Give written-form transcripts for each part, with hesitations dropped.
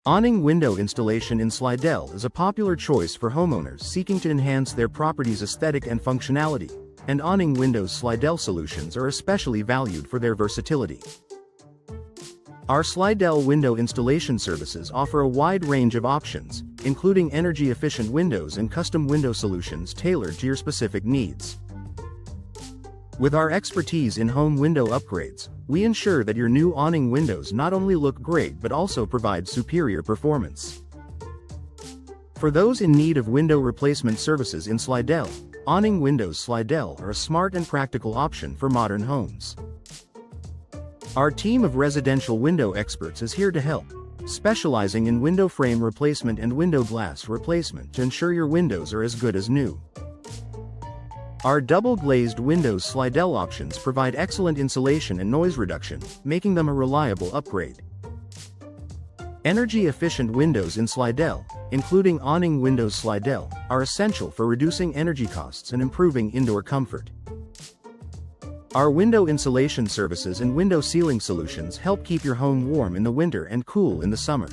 Awning window installation in Slidell is a popular choice for homeowners seeking to enhance their property's aesthetic and functionality, and awning windows Slidell solutions are especially valued for their versatility. Our Slidell window installation services offer a wide range of options, including energy-efficient windows and custom window solutions tailored to your specific needs. With our expertise in home window upgrades, we ensure that your new awning windows not only look great but also provide superior performance. For those in need of window replacement services in Slidell, awning windows Slidell are a smart and practical option for modern homes. Our team of residential window experts is here to help, specializing in window frame replacement and window glass replacement to ensure your windows are as good as new. Our double-glazed windows Slidell options provide excellent insulation and noise reduction, making them a reliable upgrade. Energy-efficient windows in Slidell, including awning windows Slidell, are essential for reducing energy costs and improving indoor comfort. Our window insulation services and window sealing solutions help keep your home warm in the winter and cool in the summer.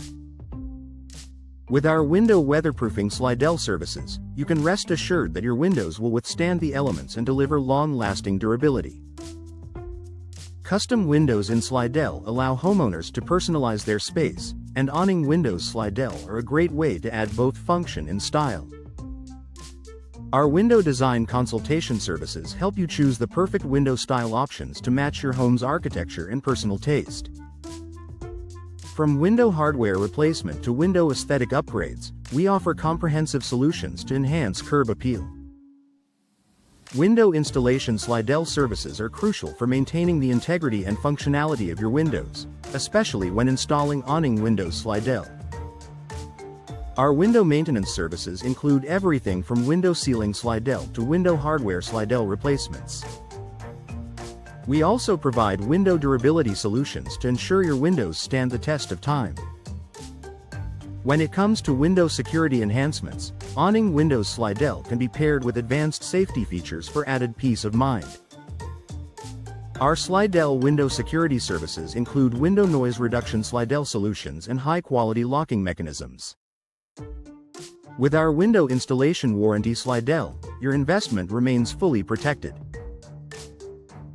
With our window weatherproofing Slidell services, you can rest assured that your windows will withstand the elements and deliver long-lasting durability. Custom windows in Slidell allow homeowners to personalize their space, and awning windows Slidell are a great way to add both function and style. Our window design consultation services help you choose the perfect window style options to match your home's architecture and personal taste. From window hardware replacement to window aesthetic upgrades, we offer comprehensive solutions to enhance curb appeal. Window installation Slidell services are crucial for maintaining the integrity and functionality of your windows, especially when installing awning windows Slidell. Our window maintenance services include everything from window sealing Slidell to window hardware Slidell replacements. We also provide window durability solutions to ensure your windows stand the test of time. When it comes to window security enhancements, awning windows Slidell can be paired with advanced safety features for added peace of mind. Our Slidell window security services include window noise reduction Slidell solutions and high-quality locking mechanisms. With our window installation warranty Slidell, your investment remains fully protected.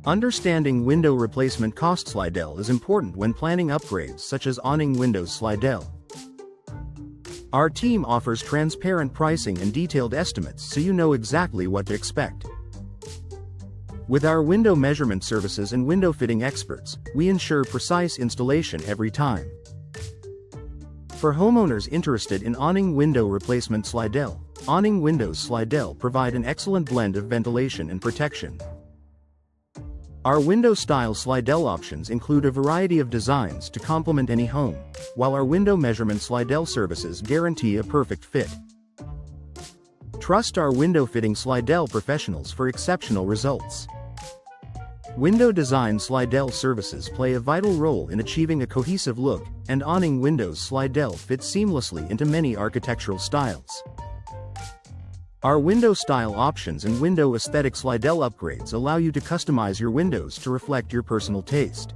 Understanding window replacement cost Slidell is important when planning upgrades such as awning windows Slidell. Our team offers transparent pricing and detailed estimates so you know exactly what to expect. With our window measurement services and window fitting experts, we ensure precise installation every time. For homeowners interested in awning window replacement Slidell, awning windows Slidell provide an excellent blend of ventilation and protection. Our window-style Slidell options include a variety of designs to complement any home, while our window measurement Slidell services guarantee a perfect fit. Trust our window fitting Slidell professionals for exceptional results. Window design Slidell services play a vital role in achieving a cohesive look, and awning windows Slidell fit seamlessly into many architectural styles. Our window style options and window aesthetic Slidell upgrades allow you to customize your windows to reflect your personal taste.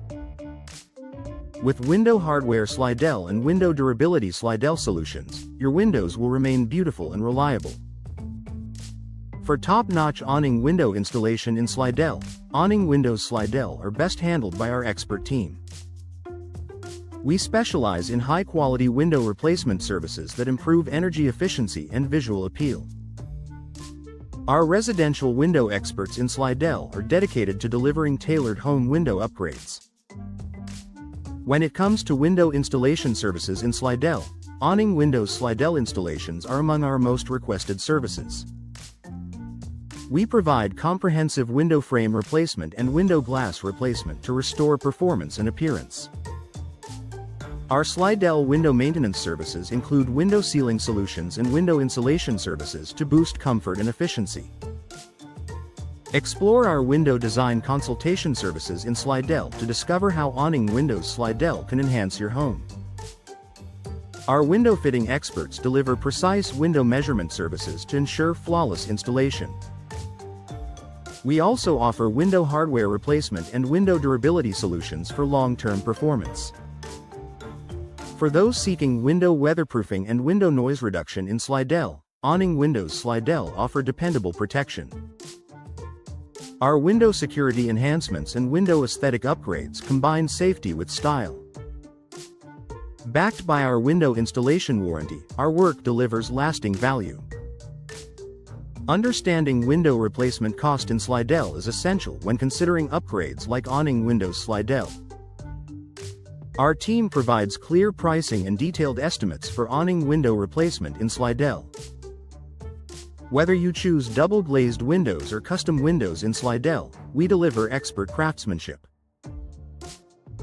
With window hardware Slidell and window durability Slidell solutions, your windows will remain beautiful and reliable. For top-notch awning window installation in Slidell, awning windows Slidell are best handled by our expert team. We specialize in high-quality window replacement services that improve energy efficiency and visual appeal. Our residential window experts in Slidell are dedicated to delivering tailored home window upgrades. When it comes to window installation services in Slidell, awning windows Slidell installations are among our most requested services. We provide comprehensive window frame replacement and window glass replacement to restore performance and appearance. Our Slidell window maintenance services include window sealing solutions and window insulation services to boost comfort and efficiency. Explore our window design consultation services in Slidell to discover how awning windows Slidell can enhance your home. Our window fitting experts deliver precise window measurement services to ensure flawless installation. We also offer window hardware replacement and window durability solutions for long-term performance. For those seeking window weatherproofing and window noise reduction in Slidell, Awning Windows Slidell offer dependable protection. Our window security enhancements and window aesthetic upgrades combine safety with style. Backed by our window installation warranty, our work delivers lasting value. Understanding window replacement cost in Slidell is essential when considering upgrades like Awning Windows Slidell. Our team provides clear pricing and detailed estimates for awning window replacement in Slidell. Whether you choose double-glazed windows or custom windows in Slidell, we deliver expert craftsmanship.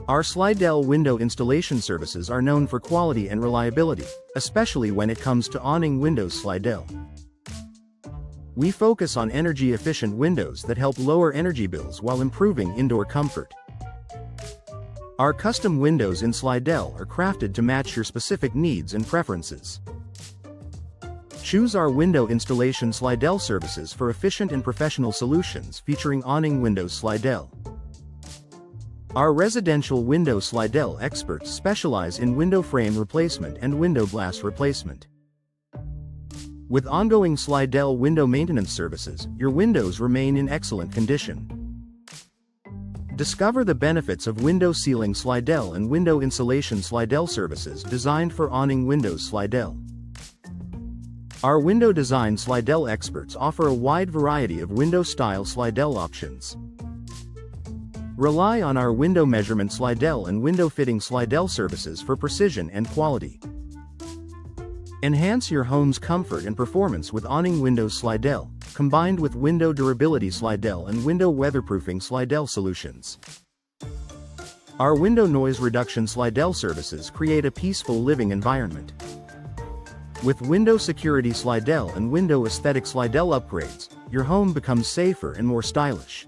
Our Slidell window installation services are known for quality and reliability, especially when it comes to Awning Windows Slidell. We focus on energy-efficient windows that help lower energy bills while improving indoor comfort. Our custom windows in Slidell are crafted to match your specific needs and preferences. Choose our window installation Slidell services for efficient and professional solutions featuring Awning Windows Slidell. Our residential window Slidell experts specialize in window frame replacement and window glass replacement. With ongoing Slidell window maintenance services, your windows remain in excellent condition. Discover the benefits of window sealing Slidell and window insulation Slidell services designed for Awning Windows Slidell. Our window design Slidell experts offer a wide variety of window-style Slidell options. Rely on our window measurement Slidell and window fitting Slidell services for precision and quality. Enhance your home's comfort and performance with Awning Windows Slidell, combined with window durability Slidell and window weatherproofing Slidell solutions. Our window noise reduction Slidell services create a peaceful living environment. With window security Slidell and window aesthetic Slidell upgrades, your home becomes safer and more stylish.